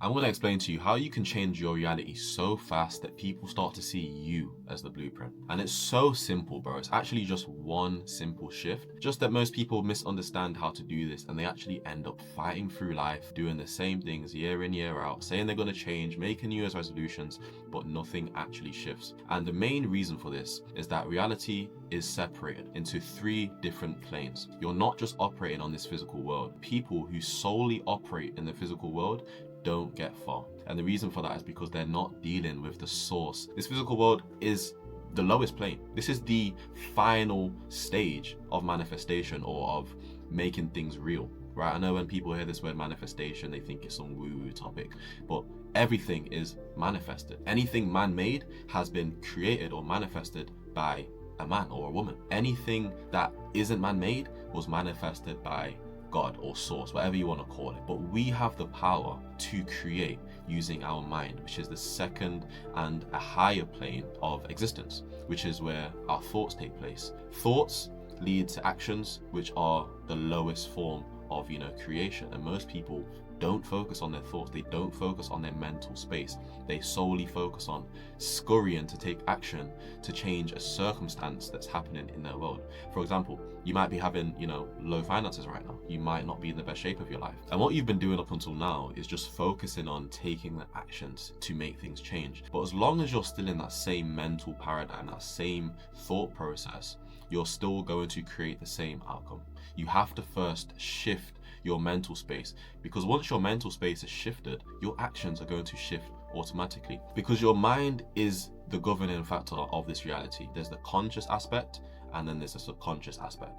I'm going to explain to you how you can change your reality so fast that people start to see you as the blueprint. And it's so simple, bro. It's actually just one simple shift. Just that most people misunderstand how to do this, and they actually end up fighting through life, doing the same things year in, year out, saying they're going to change, making New Year's resolutions, but nothing actually shifts. And the main reason for this is that reality is separated into 3 different planes. You're not just operating on this physical world. People who solely operate in the physical world don't get far. And the reason for that is because they're not dealing with the source. This physical world is the lowest plane. This is the final stage of manifestation or of making things real, right? I know when people hear this word manifestation, they think it's some woo-woo topic, but everything is manifested. Anything man-made has been created or manifested by a man or a woman. Anything that isn't man-made was manifested by God or source, whatever you want to call it. But we have the power to create using our mind, which is the second and a higher plane of existence, which is where our thoughts take place. Thoughts lead to actions, which are the lowest form of, creation. And most people don't focus on their thoughts. They don't focus on their mental space. They solely focus on scurrying to take action to change a circumstance that's happening in their world. For example, you might be having, low finances right now. You might not be in the best shape of your life. And what you've been doing up until now is just focusing on taking the actions to make things change. But as long as you're still in that same mental paradigm, that same thought process, you're still going to create the same outcome. You have to first shift your mental space, because once your mental space is shifted, your actions are going to shift automatically, because your mind is the governing factor of this reality. There's the conscious aspect and then there's the subconscious aspect.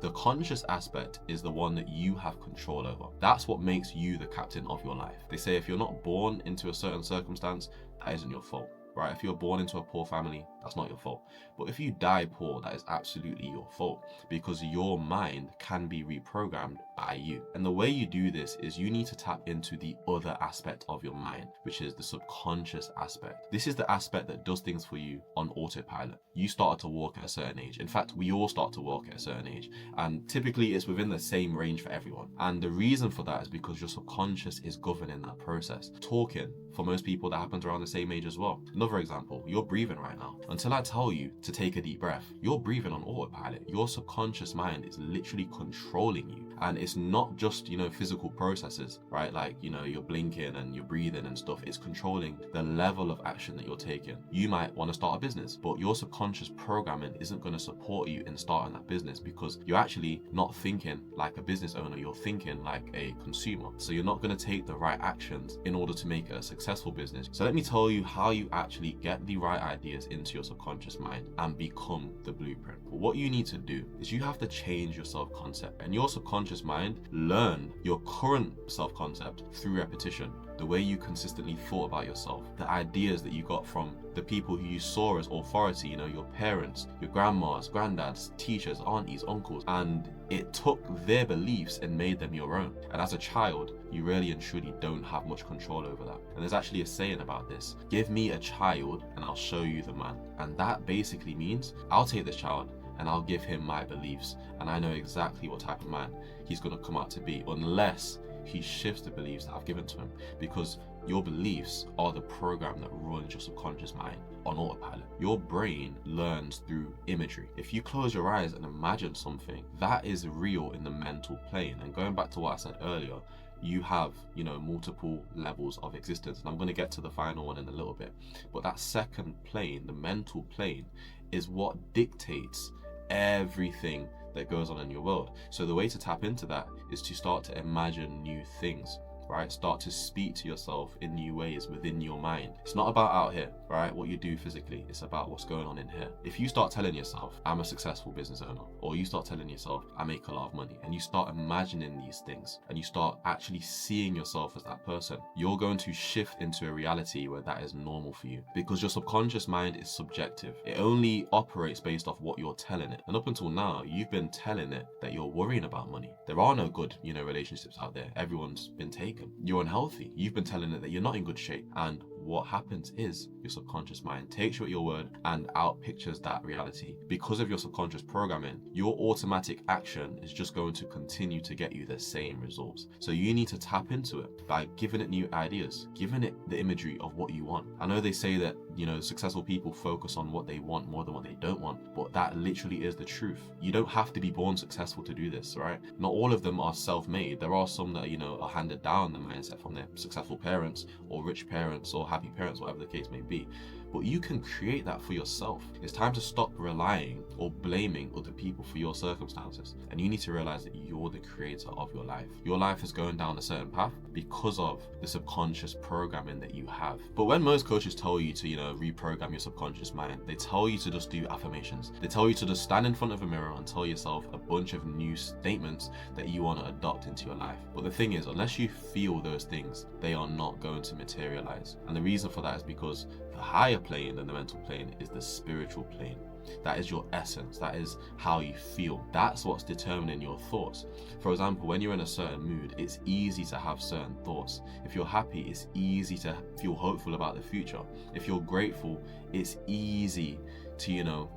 The conscious aspect is the one that you have control over. That's what makes you the captain of your life. They say if you're not born into a certain circumstance, that isn't your fault. Right? If you're born into a poor family, that's not your fault. But if you die poor, that is absolutely your fault, because your mind can be reprogrammed by you. And the way you do this is you need to tap into the other aspect of your mind, which is the subconscious aspect. This is the aspect that does things for you on autopilot. You started to walk at a certain age. In fact, we all start to walk at a certain age. And typically it's within the same range for everyone. And the reason for that is because your subconscious is governing that process. Talking, for most people, that happens around the same age as well. Another example, you're breathing right now. Until I tell you to take a deep breath, you're breathing on autopilot. Your subconscious mind is literally controlling you. And it's not just, physical processes, right? Like, you're blinking and you're breathing and stuff. It's controlling the level of action that you're taking. You might want to start a business, but your subconscious programming isn't going to support you in starting that business, because you're actually not thinking like a business owner. You're thinking like a consumer. So you're not going to take the right actions in order to make it a successful business. So let me tell you how you actually get the right ideas into your subconscious mind and become the blueprint. But what you need to do is you have to change your self-concept, and your subconscious mind learn your current self-concept through repetition. The way you consistently thought about yourself, the ideas that you got from the people who you saw as authority, your parents, your grandmas, granddads, teachers, aunties, uncles, and it took their beliefs and made them your own. And as a child, you really and truly don't have much control over that. And there's actually a saying about this: give me a child and I'll show you the man. And that basically means I'll take this child and I'll give him my beliefs, and I know exactly what type of man he's going to come out to be, unless he shifts the beliefs that I've given to him, because your beliefs are the program that runs your subconscious mind on autopilot. Your brain learns through imagery. If you close your eyes and imagine something, that is real in the mental plane. And going back to what I said earlier, you have, multiple levels of existence. And I'm going to get to the final one in a little bit. But that second plane, the mental plane, is what dictates everything that goes on in your world. So the way to tap into that is to start to imagine new things, right? Start to speak to yourself in new ways within your mind. It's not about out here, right? What you do physically. It's about what's going on in here. If you start telling yourself, I'm a successful business owner, or you start telling yourself, I make a lot of money, and you start imagining these things, and you start actually seeing yourself as that person, you're going to shift into a reality where that is normal for you, because your subconscious mind is subjective. It only operates based off what you're telling it. And up until now, you've been telling it that you're worrying about money. There are no good, relationships out there. Everyone's been taken. You're unhealthy. You've been telling it that you're not in good shape. And what happens is your subconscious mind takes you at your word and out pictures that reality. Because of your subconscious programming, your automatic action is just going to continue to get you the same results. So you need to tap into it by giving it new ideas, giving it the imagery of what you want. I know they say that, successful people focus on what they want more than what they don't want, but that literally is the truth. You don't have to be born successful to do this, right? Not all of them are self-made. There are some that, are handed down the mindset from their successful parents or rich parents or happy parents, whatever the case may be. But you can create that for yourself. It's time to stop relying or blaming other people for your circumstances. And you need to realize that you're the creator of your life. Your life is going down a certain path because of the subconscious programming that you have. But when most coaches tell you to, reprogram your subconscious mind, they tell you to just do affirmations. They tell you to just stand in front of a mirror and tell yourself a bunch of new statements that you want to adopt into your life. But the thing is, unless you feel those things, they are not going to materialize. And the reason for that is because the higher plane than the mental plane is the spiritual plane. That is your essence. That is how you feel. That's what's determining your thoughts. For example, when you're in a certain mood, it's easy to have certain thoughts. If you're happy, it's easy to feel hopeful about the future. If you're grateful, it's easy to,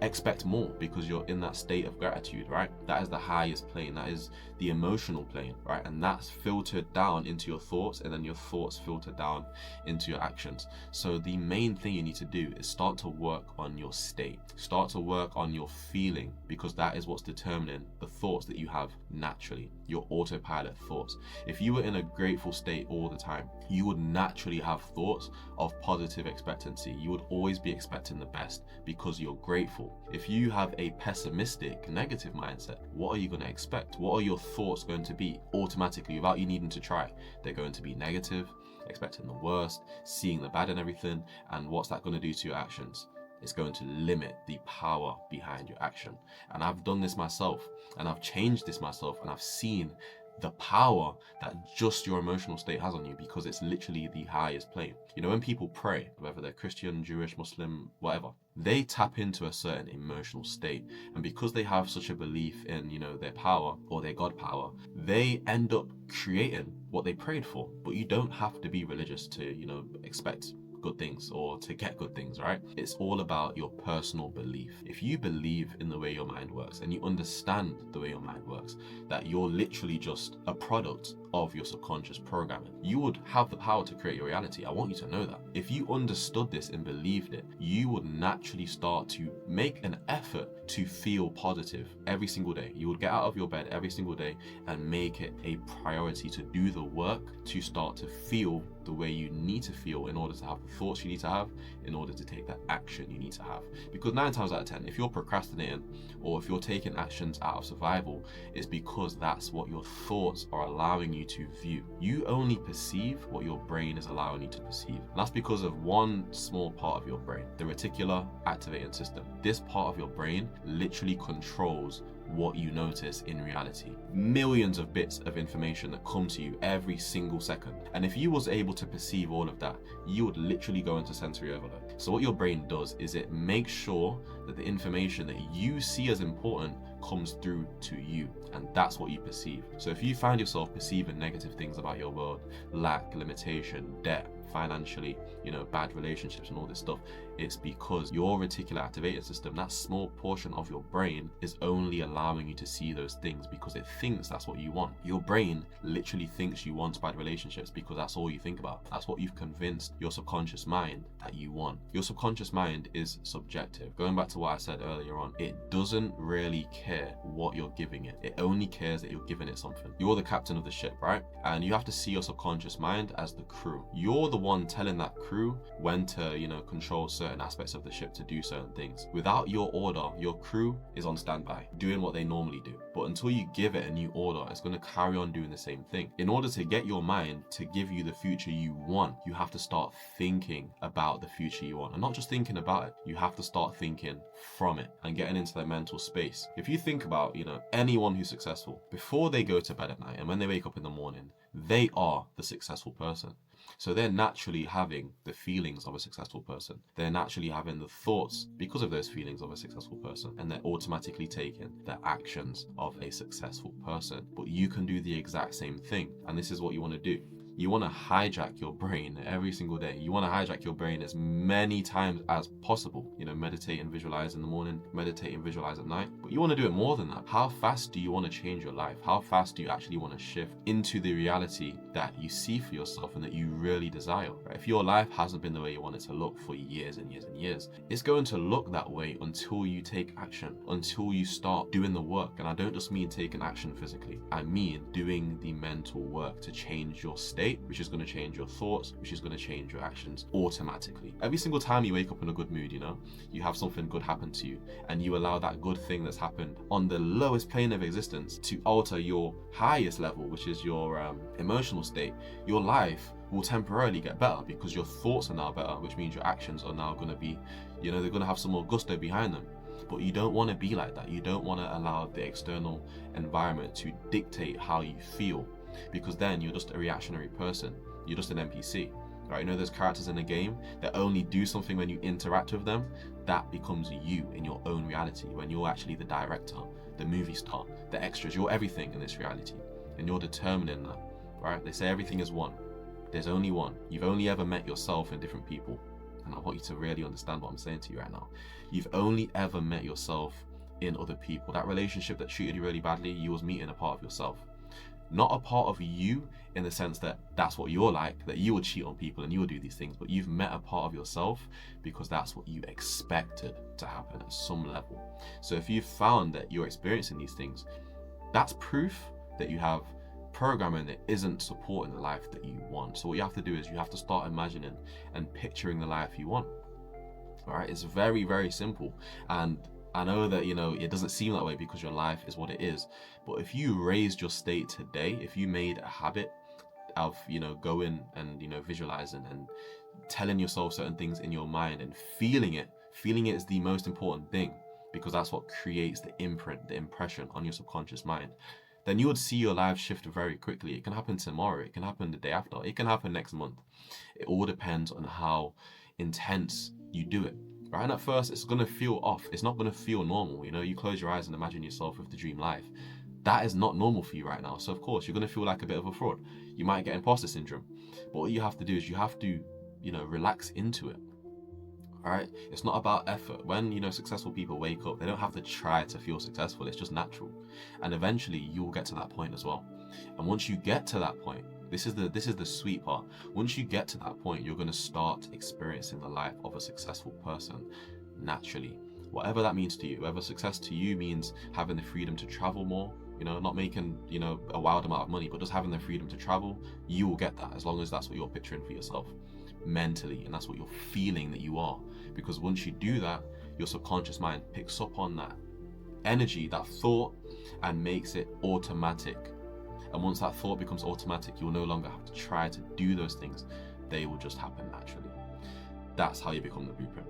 expect more because you're in that state of gratitude, right? That is the highest plane. That is the emotional plane, right? And that's filtered down into your thoughts, and then your thoughts filter down into your actions. So the main thing you need to do is start to work on your state. Start to work on your feeling, because that is what's determining the thoughts that you have naturally, your autopilot thoughts. If you were in a grateful state all the time, you would naturally have thoughts of positive expectancy. You would always be expecting the best because you're grateful. If you have a pessimistic, negative mindset, what are you going to expect? What are your thoughts going to be automatically without you needing to try? They're going to be negative, expecting the worst, seeing the bad in everything. And what's that going to do to your actions? It's going to limit the power behind your action. And I've done this myself, and I've changed this myself, and I've seen the power that just your emotional state has on you, because it's literally the highest plane. When people pray, whether they're Christian, Jewish, Muslim, whatever, they tap into a certain emotional state. And because they have such a belief in, their power or their God power, they end up creating what they prayed for. But you don't have to be religious to, expect good things or to get good things, right? It's all about your personal belief. If you believe in the way your mind works and you understand the way your mind works, that you're literally just a product of your subconscious programming, you would have the power to create your reality. I want you to know that. If you understood this and believed it, you would naturally start to make an effort to feel positive every single day. You would get out of your bed every single day and make it a priority to do the work to start to feel the way you need to feel in order to have the thoughts you need to have, in order to take the action you need to have. Because 9 times out of 10, if you're procrastinating or if you're taking actions out of survival, it's because that's what your thoughts are allowing you to view. You only perceive what your brain is allowing you to perceive. And that's because of one small part of your brain, the reticular activating system. This part of your brain literally controls what you notice in reality. Millions of bits of information that come to you every single second. And if you was able to perceive all of that, you would literally go into sensory overload. So what your brain does is it makes sure that the information that you see as important comes through to you, and that's what you perceive. So if you find yourself perceiving negative things about your world, lack, limitation, debt, financially, bad relationships and all this stuff, it's because your reticular activating system, that small portion of your brain, is only allowing you to see those things because it thinks that's what you want. Your brain literally thinks you want bad relationships because that's all you think about. That's what you've convinced your subconscious mind that you want. Your subconscious mind is subjective. Going back to what I said earlier on, it doesn't really care what you're giving it. It only cares that you're giving it something. You're the captain of the ship, right? And you have to see your subconscious mind as the crew. You're the one telling that crew when to, control certain aspects of the ship to do certain things. Without your order, your crew is on standby, doing what they normally do. But until you give it a new order, it's going to carry on doing the same thing. In order to get your mind to give you the future you want, you have to start thinking about the future you want. And not just thinking about it, you have to start thinking from it and getting into that mental space. If you think about, anyone who's successful, before they go to bed at night and when they wake up in the morning, they are the successful person. So they're naturally having the feelings of a successful person. They're naturally having the thoughts because of those feelings of a successful person. And they're automatically taking the actions of a successful person. But you can do the exact same thing. And this is what you want to do. You want to hijack your brain every single day. You want to hijack your brain as many times as possible. You know, meditate and visualize in the morning, meditate and visualize at night. But you want to do it more than that. How fast do you want to change your life? How fast do you actually want to shift into the reality that you see for yourself and that you really desire? Right? If your life hasn't been the way you want it to look for years and years and years, it's going to look that way until you take action, until you start doing the work. And I don't just mean taking action physically. I mean doing the mental work to change your state, which is going to change your thoughts, which is going to change your actions automatically. Every single time you wake up in a good mood, you know, you have something good happen to you, and you allow that good thing that's happened on the lowest plane of existence to alter your highest level, which is your emotional state, your life will temporarily get better because your thoughts are now better, which means your actions are now going to be, you know, they're going to have some more gusto behind them. But you don't want to be like that. You don't want to allow the external environment to dictate how you feel, because then you're just a reactionary person. You're just an NPC, right? You know those characters in a game that only do something when you interact with them? That becomes you in your own reality, when you're actually the director, the movie star, the extras. You're everything in this reality, and you're determining that, right? They say everything is one. There's only one. You've only ever met yourself in different people. And I want you to really understand what I'm saying to you right now. You've only ever met yourself in other people. That relationship that treated you really badly, you was meeting a part of yourself. Not a part of you in the sense that that's what you're like, that you would cheat on people and you would do these things, but you've met a part of yourself because that's what you expected to happen at some level. So if you found that you're experiencing these things, that's proof that you have programming that isn't supporting the life that you want. So what you have to do is you have to start imagining and picturing the life you want. All right, it's very, very simple. And I know that, you know, it doesn't seem that way because your life is what it is. But if you raised your state today, if you made a habit of, you know, going and, you know, visualizing and telling yourself certain things in your mind and feeling it is the most important thing, because that's what creates the imprint, the impression on your subconscious mind. Then you would see your life shift very quickly. It can happen tomorrow, it can happen the day after, it can happen next month. It all depends on how intense you do it. Right? And at first, it's going to feel off. It's not going to feel normal. You know, you close your eyes and imagine yourself with the dream life. That is not normal for you right now. So of course, you're going to feel like a bit of a fraud. You might get imposter syndrome. But what you have to do is you have to, you know, relax into it. All right? It's not about effort. When, you know, successful people wake up, they don't have to try to feel successful. It's just natural. And eventually you will get to that point as well. And once you get to that point, this is the sweet part. Once you get to that point, you're going to start experiencing the life of a successful person naturally. Whatever that means to you, whether success to you means having the freedom to travel more, you know, not making, you know, a wild amount of money, but just having the freedom to travel, you will get that as long as that's what you're picturing for yourself mentally, and that's what you're feeling that you are. Because once you do that, your subconscious mind picks up on that energy, that thought, and makes it automatic. And once that thought becomes automatic, you'll no longer have to try to do those things. They will just happen naturally. That's how you become the blueprint.